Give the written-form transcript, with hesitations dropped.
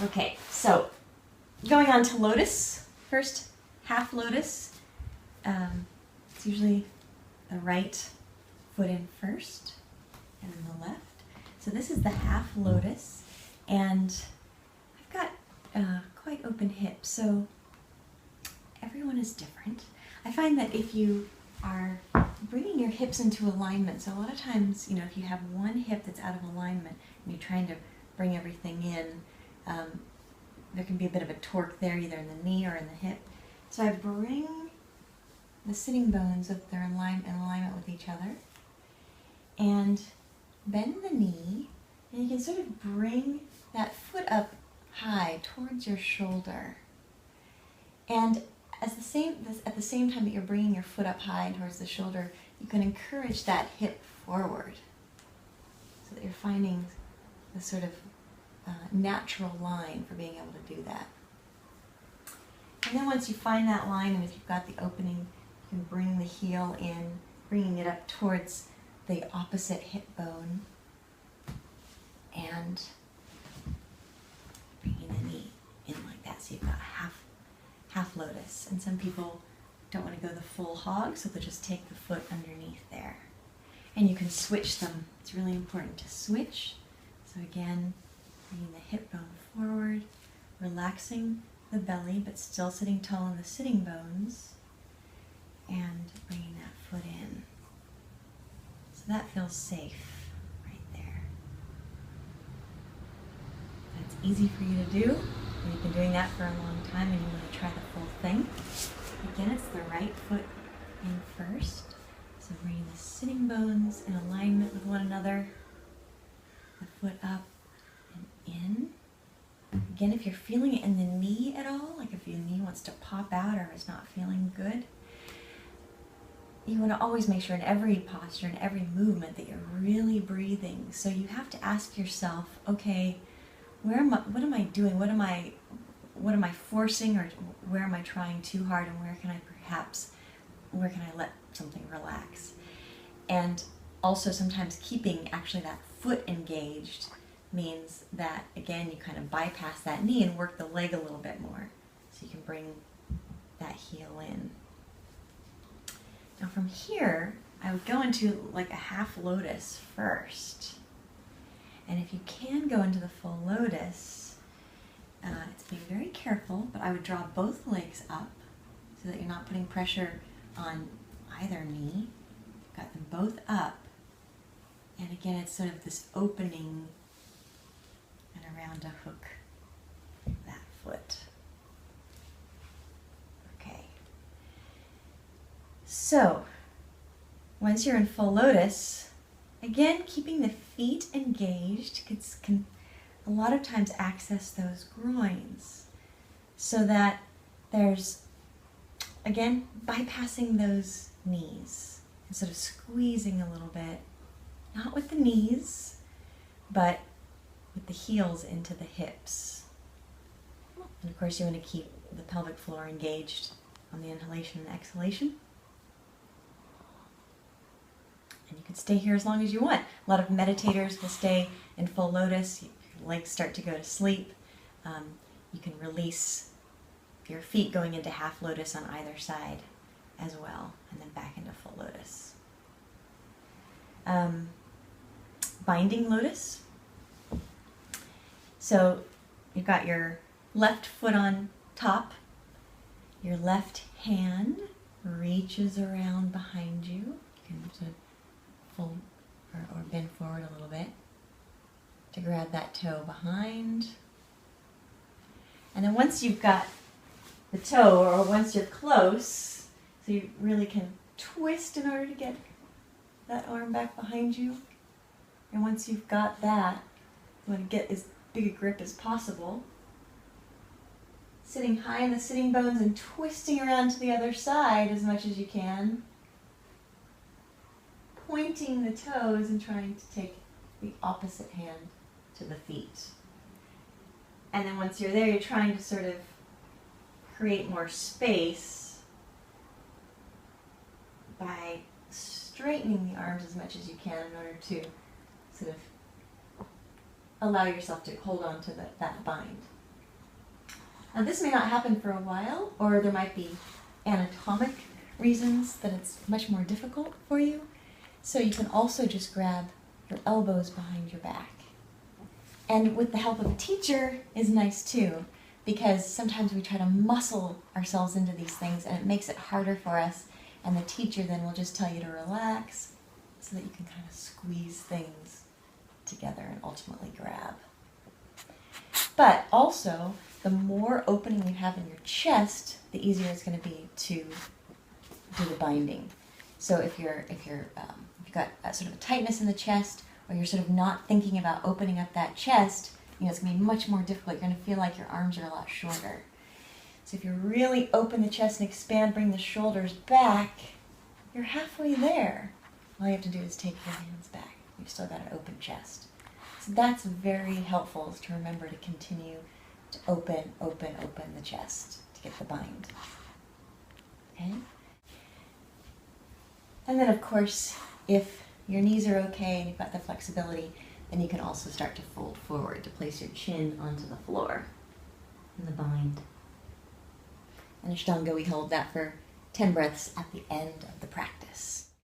Okay, so going on to Lotus. First, half Lotus. It's usually the right foot in first and then the left. So this is the half Lotus, and I've got quite open hips, so everyone is different. I find that if you are bringing your hips into alignment, so a lot of times, you know, if you have one hip that's out of alignment and you're trying to bring everything in, there can be a bit of a torque there, either in the knee or in the hip. So I bring the sitting bones so that they're in alignment with each other, and bend the knee, and you can sort of bring that foot up high towards your shoulder. And at the same time that you're bringing your foot up high towards the shoulder, you can encourage that hip forward so that you're finding the sort of natural line for being able to do that. And then once you find that line, and if you've got the opening, you can bring the heel in, bringing it up towards the opposite hip bone, and bringing the knee in like that. So you've got half Lotus. And some people don't want to go the full hog, so they'll just take the foot underneath there. And you can switch them. It's really important to switch. So again, bringing the hip bone forward, relaxing the belly, but still sitting tall in the sitting bones, and bringing that foot in. So that feels safe right there. That's easy for you to do. You've been doing that for a long time and you want to try the full thing. Again, it's the right foot in first. So bringing the sitting bones in alignment with one another. The foot up and in. Again, if you're feeling it in the knee at all, like if your knee wants to pop out or is not feeling good, you want to always make sure in every posture, in every movement, that you're really breathing. So you have to ask yourself, okay, what am I doing? What am I forcing, or where am I trying too hard, and where can I let something relax? And also sometimes keeping actually that foot engaged means that, again, you kind of bypass that knee and work the leg a little bit more. So you can bring that heel in. Now from here, I would go into like a half Lotus first. And if you can go into the full Lotus, it's being very careful, but I would draw both legs up so that you're not putting pressure on either knee. Got them both up. And again, it's sort of this opening and around a hook that foot. Okay. So, once you're in full Lotus, again, keeping the feet engaged can a lot of times access those groins so that there's, again, bypassing those knees and sort of squeezing a little bit, not with the knees, but with the heels into the hips. And of course, you want to keep the pelvic floor engaged on the inhalation and exhalation. And you can stay here as long as you want. A lot of meditators will stay in full Lotus. Your legs start to go to sleep. You can release your feet going into half Lotus on either side as well, and then back into full Lotus. Binding Lotus. So you've got your left foot on top. Your left hand reaches around behind you. You can sort of fold or bend forward a little bit to grab that toe behind. And then once you've got the toe, or once you're close, so you really can twist in order to get that arm back behind you. And once you've got that, you want to get as big a grip as possible. Sitting high in the sitting bones and twisting around to the other side as much as you can. Pointing the toes and trying to take the opposite hand to the feet. And then once you're there, you're trying to sort of create more space by straightening the arms as much as you can in order to sort of allow yourself to hold on to that bind. Now this may not happen for a while, or there might be anatomic reasons that it's much more difficult for you. So you can also just grab your elbows behind your back. And with the help of a teacher is nice too, because sometimes we try to muscle ourselves into these things and it makes it harder for us, and the teacher then will just tell you to relax so that you can kind of squeeze things together and ultimately grab. But also, the more opening you have in your chest, the easier it's going to be to do the binding. So if you've got sort of a tightness in the chest, or you're sort of not thinking about opening up that chest, it's going to be much more difficult. You're going to feel like your arms are a lot shorter. So if you really open the chest and expand, bring the shoulders back, you're halfway there. All you have to do is take your hands back. You've still got an open chest. So that's very helpful, is to remember to continue to open the chest to get the bind. Okay? And then, of course, if your knees are okay and you've got the flexibility, then you can also start to fold forward to place your chin onto the floor in the bind. And Ashtanga, we hold that for 10 breaths at the end of the practice.